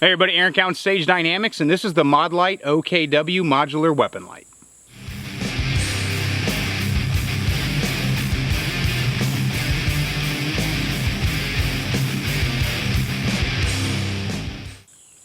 Hey everybody, Aaron Cowan, Sage Dynamics, and this is the Modlite OKW Modular Weapon Light.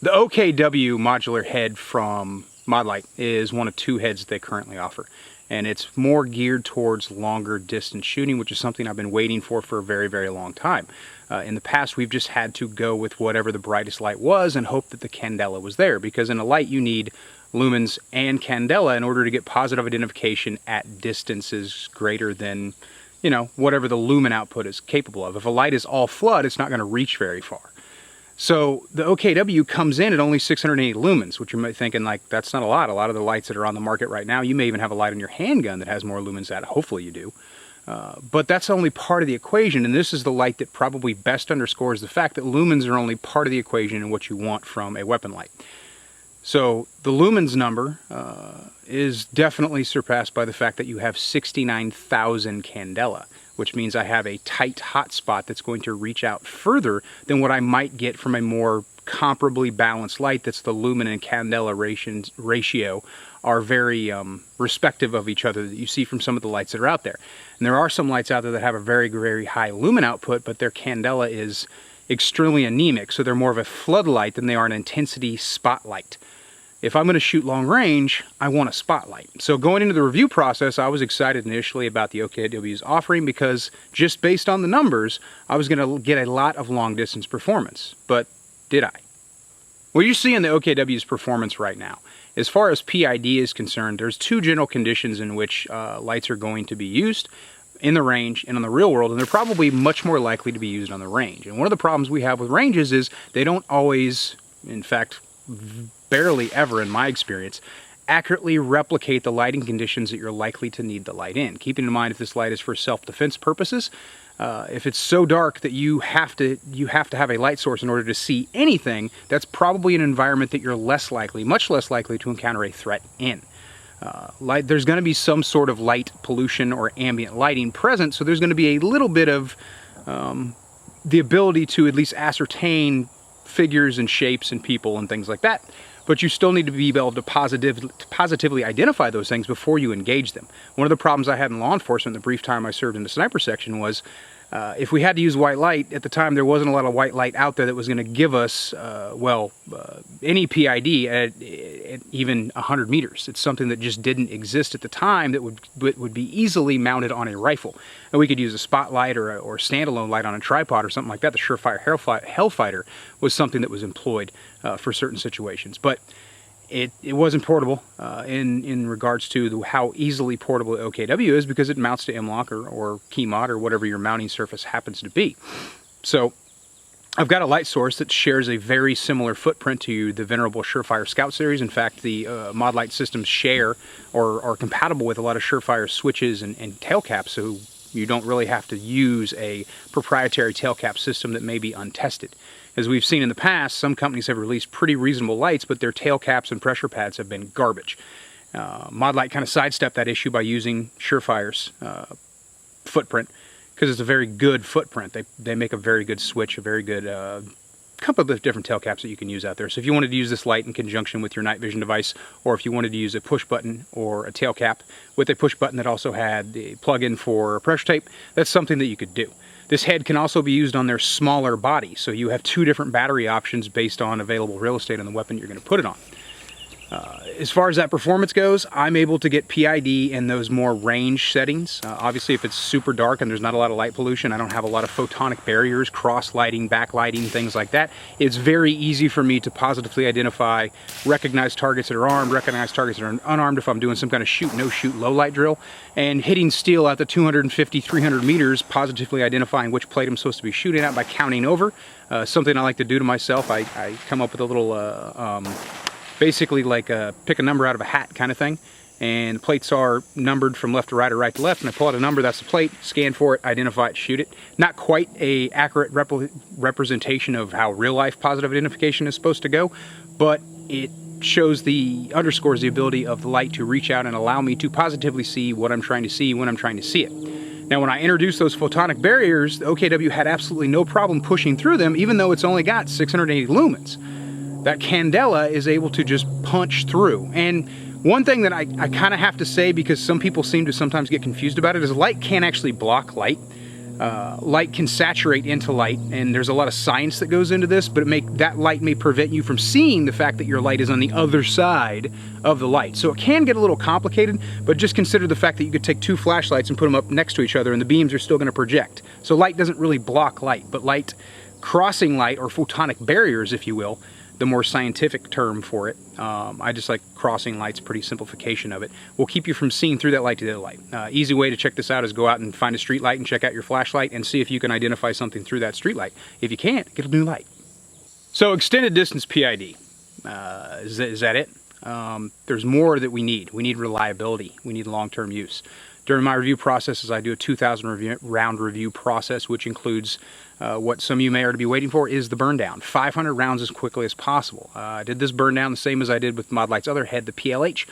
The OKW modular head from Modlite is one of two heads they currently offer, and it's more geared towards longer distance shooting, which is something I've been waiting for a very, very long time. In the past, we've just had to go with whatever the brightest light was and hope that the candela was there, because in a light you need lumens and candela in order to get positive identification at distances greater than, you know, whatever the lumen output is capable of. If a light is all flood, it's not going to reach very far. So the OKW comes in at only 680 lumens, which you might be thinking, like, that's not a lot. A lot of the lights that are on the market right now, you may even have a light on your handgun that has more lumens than that. Hopefully you do. But that's only part of the equation, and this is the light that probably best underscores the fact that lumens are only part of the equation and what you want from a weapon light. So the lumens number is definitely surpassed by the fact that you have 69,000 candela, which means I have a tight hot spot that's going to reach out further than what I might get from a more comparably balanced light that's the lumen and candela ratio are very respective of each other that you see from some of the lights that are out there. And there are some lights out there that have a very, very high lumen output, but their candela is extremely anemic, so they're more of a floodlight than they are an intensity spotlight. If I'm going to shoot long range, I want a spotlight. So going into the review process, I was excited initially about the OKW's offering because just based on the numbers, I was going to get a lot of long distance performance. But did I? Well, you see in the OKW's performance right now. As far as PID is concerned, there's two general conditions in which lights are going to be used: in the range and on the real world, and they're probably much more likely to be used on the range. And one of the problems we have with ranges is they don't always, in fact, barely ever in my experience, accurately replicate the lighting conditions that you're likely to need the light in. Keeping in mind if this light is for self-defense purposes, if it's so dark that you have to have a light source in order to see anything, that's probably an environment that you're less likely, much less likely to encounter a threat in. There's going to be some sort of light pollution or ambient lighting present, so there's going to be a little bit of the ability to at least ascertain figures and shapes and people and things like that. But you still need to be able to positively identify those things before you engage them. One of the problems I had in law enforcement the brief time I served in the sniper section was if we had to use white light, at the time there wasn't a lot of white light out there that was going to give us, any PID at even 100 meters. It's something that just didn't exist at the time that would be easily mounted on a rifle. And we could use a spotlight or standalone light on a tripod or something like that. The Surefire Hellfighter was something that was employed for certain situations. But it wasn't portable in regards to how easily portable the OKW is, because it mounts to M-LOK or KeyMod or whatever your mounting surface happens to be. So I've got a light source that shares a very similar footprint to the venerable Surefire Scout series. In fact, the Modlite systems share or are compatible with a lot of Surefire switches and tail caps, so you don't really have to use a proprietary tail cap system that may be untested. As we've seen in the past, some companies have released pretty reasonable lights, but their tail caps and pressure pads have been garbage. Modlite kind of sidestepped that issue by using Surefire's footprint, because it's a very good footprint. They make a very good switch, a very good couple of different tail caps that you can use out there. So if you wanted to use this light in conjunction with your night vision device, or if you wanted to use a push button or a tail cap with a push button that also had the plug-in for pressure tape, that's something that you could do. This head can also be used on their smaller body, so you have two different battery options based on available real estate on the weapon you're going to put it on. As far as that performance goes, I'm able to get PID in those more range settings. Obviously, if it's super dark and there's not a lot of light pollution, I don't have a lot of photonic barriers, cross-lighting, backlighting, things like that. It's very easy for me to positively identify, recognize targets that are armed, recognize targets that are unarmed if I'm doing some kind of shoot, no shoot, low light drill, and hitting steel at the 250, 300 meters, positively identifying which plate I'm supposed to be shooting at by counting over. Something I like to do to myself. I come up with a little basically like pick a number out of a hat kind of thing, and the plates are numbered from left to right or right to left, and I pull out a number, that's the plate, scan for it, identify it, shoot it. Not quite a accurate representation of how real life positive identification is supposed to go, but it underscores the ability of the light to reach out and allow me to positively see what I'm trying to see when I'm trying to see it. Now, when I introduced those photonic barriers, the OKW had absolutely no problem pushing through them, even though it's only got 680 lumens. that candela is able to just punch through. And one thing that I kind of have to say, because some people seem to sometimes get confused about it, is light can actually block light. Light can saturate into light, and there's a lot of science that goes into this, but that light may prevent you from seeing the fact that your light is on the other side of the light. So it can get a little complicated, but just consider the fact that you could take two flashlights and put them up next to each other and the beams are still going to project. So light doesn't really block light, but light crossing light, or photonic barriers, if you will, the more scientific term for it. I just like crossing light's pretty simplification of it. Will keep you from seeing through that light to the other light. Easy way to check this out is go out and find a street light and check out your flashlight and see if you can identify something through that street light. If you can't, get a new light. So extended distance PID, is that it? There's more that we need. We need reliability. We need long-term use. During my review processes, I do a 2,000 round review process, which includes what some of you may already be waiting for, is the burn down. 500 rounds as quickly as possible. I did this burn down the same as I did with Modlite's other head, the PLH,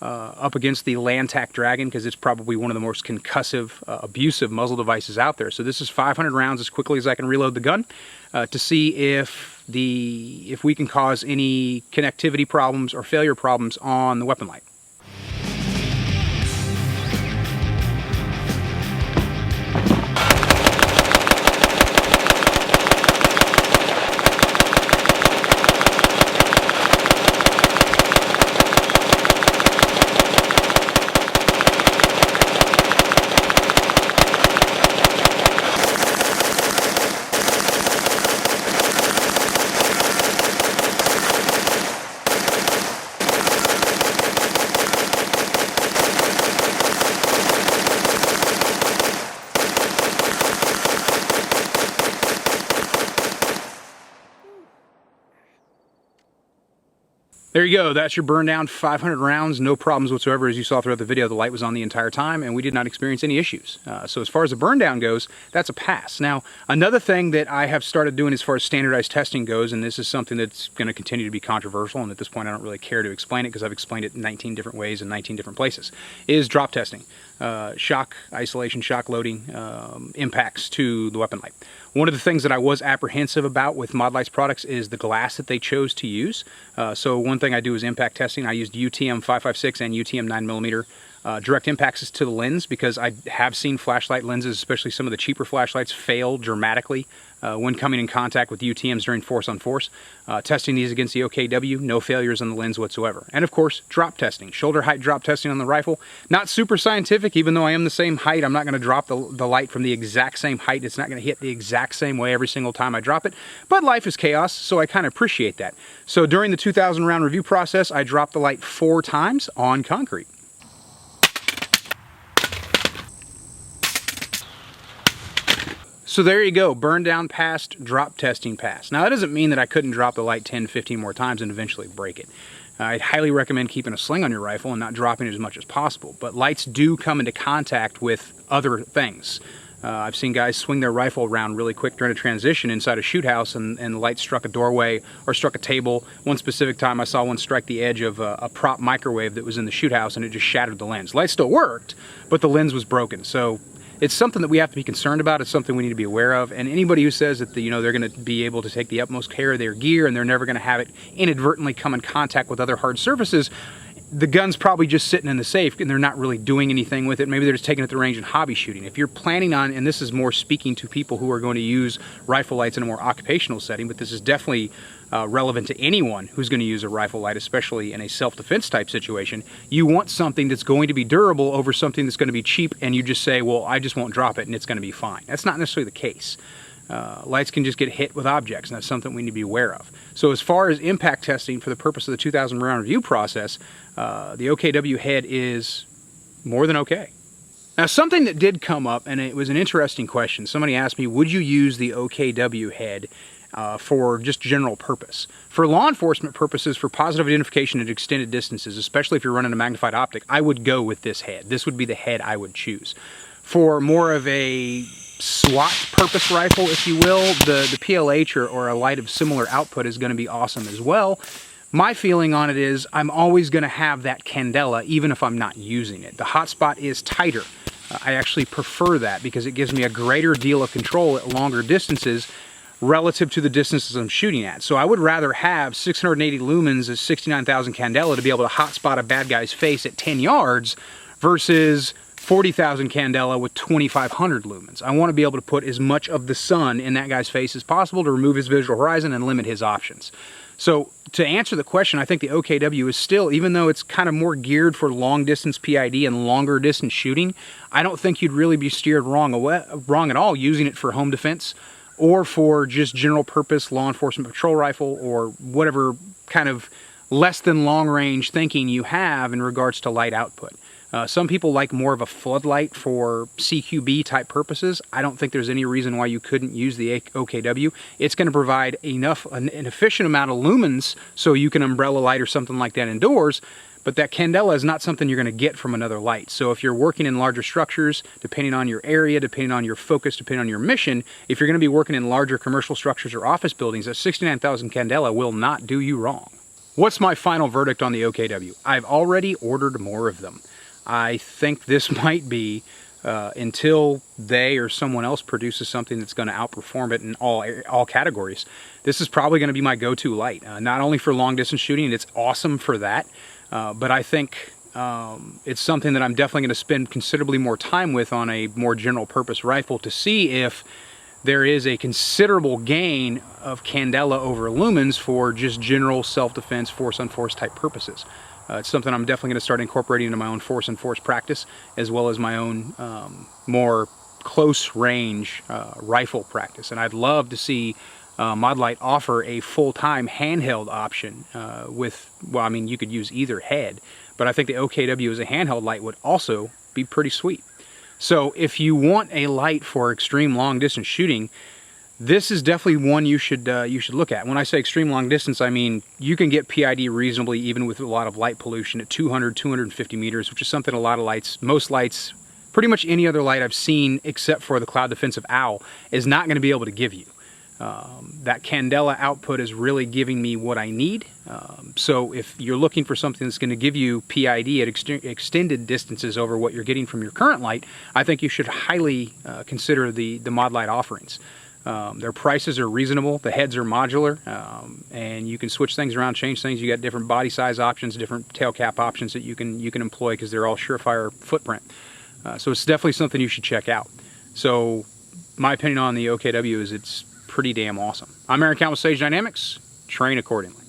up against the Lantac Dragon, because it's probably one of the most concussive, abusive muzzle devices out there. So this is 500 rounds as quickly as I can reload the gun to see if we can cause any connectivity problems or failure problems on the weapon light. There you go, that's your burn down, 500 rounds, no problems whatsoever. As you saw throughout the video, the light was on the entire time and we did not experience any issues. So as far as the burn down goes, that's a pass. Now, another thing that I have started doing as far as standardized testing goes, and this is something that's going to continue to be controversial, and at this point I don't really care to explain it because I've explained it in 19 different ways in 19 different places, is drop testing. Shock isolation, shock loading impacts to the weapon light. One of the things that I was apprehensive about with Modlite's products is the glass that they chose to use. So one thing I do is impact testing. I used UTM 556 and UTM 9mm direct impacts to the lens, because I have seen flashlight lenses, especially some of the cheaper flashlights, fail dramatically when coming in contact with UTMs during force on force. Testing these against the OKW, no failures on the lens whatsoever. And of course, drop testing, shoulder height drop testing on the rifle. Not super scientific, even though I am the same height. I'm not going to drop the light from the exact same height. It's not going to hit the exact same way every single time I drop it. But life is chaos, so I kind of appreciate that. So during the 2,000 round review process, I dropped the light 4 times on concrete. So there you go, burn down passed, drop testing passed. Now that doesn't mean that I couldn't drop the light 10, 15 more times and eventually break it. I'd highly recommend keeping a sling on your rifle and not dropping it as much as possible. But lights do come into contact with other things. I've seen guys swing their rifle around really quick during a transition inside a shoot house, and the light struck a doorway or struck a table. One specific time I saw one strike the edge of a prop microwave that was in the shoot house, and it just shattered the lens. Light still worked, but the lens was broken. So it's something that we have to be concerned about. It's something we need to be aware of. And anybody who says that they're going to be able to take the utmost care of their gear and they're never going to have it inadvertently come in contact with other hard surfaces, the gun's probably just sitting in the safe and they're not really doing anything with it. Maybe they're just taking it to the range and hobby shooting. If you're planning on, and this is more speaking to people who are going to use rifle lights in a more occupational setting, but this is definitely relevant to anyone who's going to use a rifle light, especially in a self-defense type situation. You want something that's going to be durable over something that's going to be cheap, and you just say, well, I just won't drop it and it's going to be fine. That's not necessarily the case. Lights can just get hit with objects, and that's something we need to be aware of. So as far as impact testing for the purpose of the 2,000 round review process, the OKW head is more than okay. Now, something that did come up, and it was an interesting question. Somebody asked me, would you use the OKW head for just general purpose? For law enforcement purposes, for positive identification at extended distances, especially if you're running a magnified optic, I would go with this head. This would be the head I would choose. For more of a SWAT purpose rifle, if you will, the PLH or a light of similar output is going to be awesome as well. My feeling on it is I'm always going to have that candela even if I'm not using it. The hotspot is tighter. I actually prefer that because it gives me a greater deal of control at longer distances. relative to the distances I'm shooting at. So I would rather have 680 lumens at 69,000 candela to be able to hotspot a bad guy's face at 10 yards versus 40,000 candela with 2,500 lumens. I want to be able to put as much of the sun in that guy's face as possible to remove his visual horizon and limit his options. So to answer the question, I think the OKW is still, even though it's kind of more geared for long distance PID and longer distance shooting, I don't think you'd really be steered wrong at all using it for home defense or for just general purpose law enforcement patrol rifle or whatever kind of less than long range thinking you have in regards to light output. Some people like more of a floodlight for CQB type purposes. I don't think there's any reason why you couldn't use the OKW. It's going to provide an efficient amount of lumens so you can umbrella light or something like that indoors, but that candela is not something you're going to get from another light. So if you're working in larger structures, depending on your area, depending on your focus, depending on your mission, if you're going to be working in larger commercial structures or office buildings, that 69,000 candela will not do you wrong. What's my final verdict on the OKW? I've already ordered more of them. I think this might be, until they or someone else produces something that's going to outperform it in all categories, this is probably going to be my go-to light. Not only for long distance shooting, it's awesome for that, but I think it's something that I'm definitely going to spend considerably more time with on a more general purpose rifle to see if there is a considerable gain of candela over lumens for just general self-defense, force-on-force type purposes. It's something I'm definitely going to start incorporating into my own force-on-force practice, as well as my own more close-range rifle practice. And I'd love to see Modlite offer a full-time handheld option with, well, I mean, you could use either head, but I think the OKW as a handheld light would also be pretty sweet. So if you want a light for extreme long-distance shooting, this is definitely one you should look at. When I say extreme long distance, I mean you can get PID reasonably even with a lot of light pollution at 200, 250 meters, which is something a lot of lights, most lights, pretty much any other light I've seen except for the Cloud Defensive Owl is not going to be able to give you. That candela output is really giving me what I need. So if you're looking for something that's going to give you PID at extended distances over what you're getting from your current light, I think you should highly consider the Modlite offerings. Their prices are reasonable, the heads are modular, and you can switch things around, change things. You got different body size options, different tail cap options that you can employ because they're all surefire footprint. So it's definitely something you should check out. So my opinion on the OKW is it's pretty damn awesome. I'm Aaron Count with Sage Dynamics. Train accordingly.